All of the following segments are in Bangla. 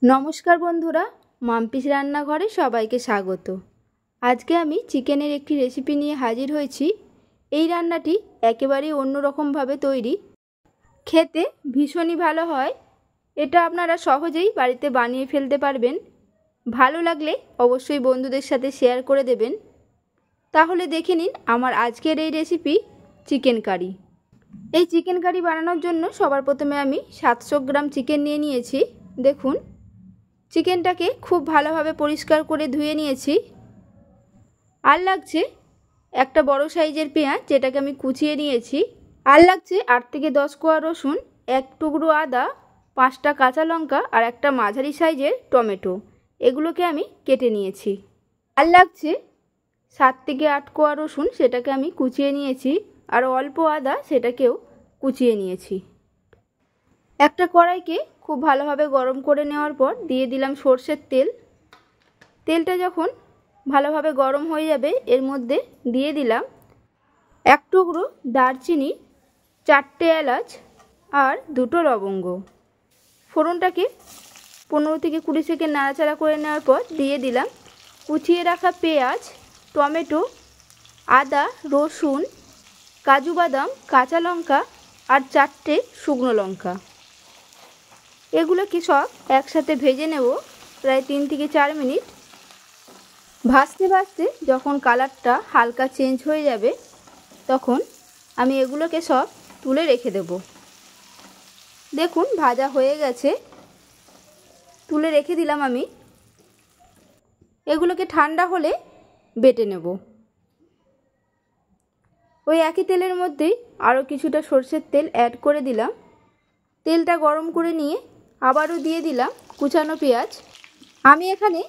নমস্কার বন্ধুরা, মাম্পিস রান্নাঘরে সবাইকে স্বাগত। আজকে আমি চিকেনের একটি রেসিপি নিয়ে হাজির হয়েছি। এই রান্নাটি একেবারেই অন্যরকমভাবে তৈরি, খেতে ভীষণই ভালো হয়। এটা আপনারা সহজেই বাড়িতে বানিয়ে ফেলতে পারবেন। ভালো লাগলে অবশ্যই বন্ধুদের সাথে শেয়ার করে দেবেন। তাহলে দেখে নিন আমার আজকের এই রেসিপি, চিকেন কারি। এই চিকেন কারি বানানোর জন্য সবার প্রথমে আমি 700 গ্রাম চিকেন নিয়ে নিয়েছি। দেখুন, চিকেনটাকে খুব ভালোভাবে পরিষ্কার করে ধুয়ে নিয়েছি। আর লাগছে একটা বড় সাইজের পেঁয়াজ, যেটাকে আমি কুচিয়ে নিয়েছি। আর লাগছে 8 থেকে 10 কোয়া রসুন, এক টুকরো আদা, 5টা কাঁচা লঙ্কা আর একটা মাঝারি সাইজের টমেটো। এগুলোকে আমি কেটে নিয়েছি। আর লাগছে 7 থেকে 8 কোয়া রসুন, সেটাকে আমি কুচিয়ে নিয়েছি। আর অল্প আদা, সেটাকেও কুচিয়ে নিয়েছি। একটা কড়াইকে খুব ভালোভাবে গরম করে নেওয়ার পর দিয়ে দিলাম সর্ষের তেল। তেলটা যখন ভালোভাবে গরম হয়ে যাবে, এর মধ্যে দিয়ে দিলাম এক টুকরো দারচিনি, 4টে এলাচ আর 2টো লবঙ্গ। ফোড়নটাকে 15 থেকে 20 সেকেন্ড নাড়াচাড়া করে নেওয়ার পর দিয়ে দিলাম কুচিয়ে রাখা পেঁয়াজ, টমেটো, আদা, রসুন, কাজু বাদাম, কাঁচা লঙ্কা আর 4টে শুকনো লঙ্কা। এগুলোকে সব একসাথে ভেজে নেব প্রায় 3 থেকে 4 মিনিট। ভাজতে ভাজতে যখন কালারটা হালকা চেঞ্জ হয়ে যাবে, তখন আমি এগুলোকে সব তুলে রেখে দেব। দেখুন, ভাজা হয়ে গেছে, তুলে রেখে দিলাম আমি। এগুলোকে ঠান্ডা হলে বেটে নেব। ওই একই তেলের মধ্যেই আরও কিছুটা সরষের তেল অ্যাড করে দিলাম। তেলটা গরম করে নিয়ে আবারও দিয়ে দিলাম কুচানো পেঁয়াজ। আমি এখানে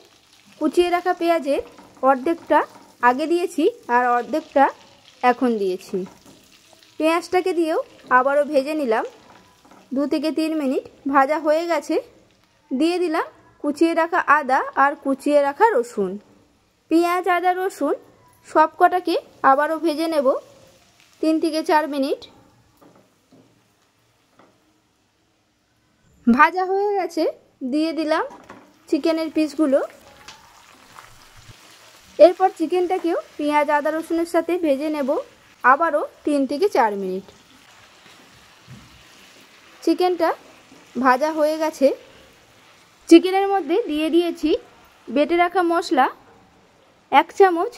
কুচিয়ে রাখা পেঁয়াজের অর্ধেকটা আগে দিয়েছি আর অর্ধেকটা এখন দিয়েছি। পেঁয়াজটাকে দিয়েও আবারও ভেজে নিলাম। 2 থেকে 3 মিনিট ভাজা হয়ে গেছে। দিয়ে দিলাম কুচিয়ে রাখা আদা আর কুচিয়ে রাখা রসুন। পেঁয়াজ, আদা, রসুন সব কটাকে আবারও ভেজে নেব 3 থেকে 4 মিনিট। ভাজা হয়ে গেছে, দিয়ে দিলাম চিকেনের পিসগুলো। এরপর চিকেনটাকেও পেঁয়াজ, আদা, রসুনের সাথে ভেজে নেব আবারও 3 থেকে 4 মিনিট। চিকেনটা ভাজা হয়ে গেছে। চিকেনের মধ্যে দিয়ে দিয়েছি বেটে রাখা মশলা, 1 চামচ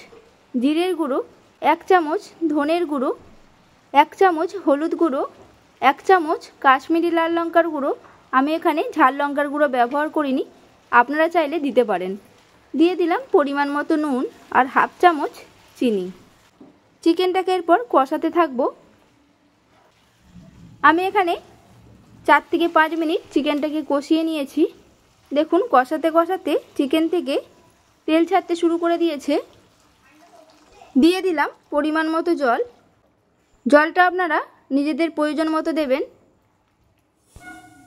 জিরের গুঁড়ো, 1 চামচ ধনের গুঁড়ো, 1 চামচ হলুদ গুঁড়ো, 1 চামচ কাশ্মীরি লাল লঙ্কার গুঁড়ো। আমি এখানে ঝাল লঙ্কার গুঁড়ো ব্যবহার করিনি, আপনারা চাইলে দিতে পারেন। দিয়ে দিলাম পরিমাণ মতো নুন আর 1/2 চামচ চিনি। চিকেনটাকে এরপর কষাতে থাকবো। আমি এখানে 4 থেকে 5 মিনিট চিকেনটাকে কষিয়ে নিয়েছি। দেখুন, কষাতে কষাতে চিকেন থেকে তেল ছাড়তে শুরু করে দিয়েছে। দিয়ে দিলাম পরিমাণ মতো জল। জলটা আপনারা নিজেদের প্রয়োজন মতো দেবেন।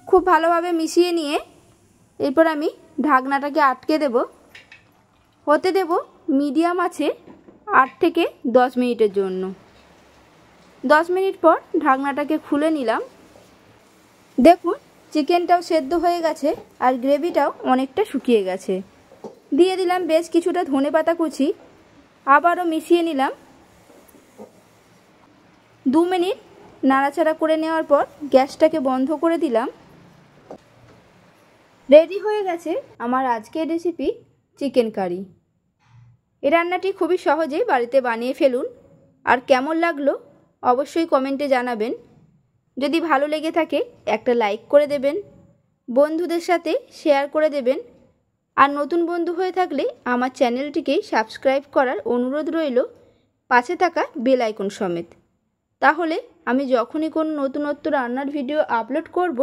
খুব ভালোভাবে মিশিয়ে নিয়ে এরপর আমি ঢাকনাটাকে আটকে দেব। হতে দেব মিডিয়াম আছে 8 থেকে 10 মিনিটের জন্য। 10 মিনিট পর ঢাকনাটাকে খুলে নিলাম। দেখুন, চিকেনটাও সেদ্ধ হয়ে গেছে আর গ্রেভিটাও অনেকটা শুকিয়ে গেছে। দিয়ে দিলাম বেশ কিছুটা ধনেপাতা কুচি। আবারও মিশিয়ে নিলাম। 2 মিনিট নাড়াচাড়া করে নেওয়ার পর গ্যাসটাকে বন্ধ করে দিলাম। রেডি হয়ে গেছে আমার আজকের রেসিপি, চিকেন কারি। এই রান্নাটি খুবই সহজেই বাড়িতে বানিয়ে ফেলুন। আর কেমন লাগলো অবশ্যই কমেন্টে জানাবেন। যদি ভালো লেগে থাকে একটা লাইক করে দেবেন, বন্ধুদের সাথে শেয়ার করে দেবেন। আর নতুন বন্ধু হয়ে থাকলে আমার চ্যানেলটিকে সাবস্ক্রাইব করার অনুরোধ রইল, পাশে থাকা বেল আইকন সমেত। তাহলে আমি যখনই কোনো নতুনত্ব রান্নার ভিডিও আপলোড করব,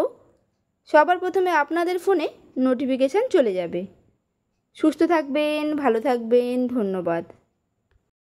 সবার প্রথমে আপনাদের ফোনে নোটিফিকেশান চলে যাবে। সুস্থ থাকবেন, ভালো থাকবেন, ধন্যবাদ।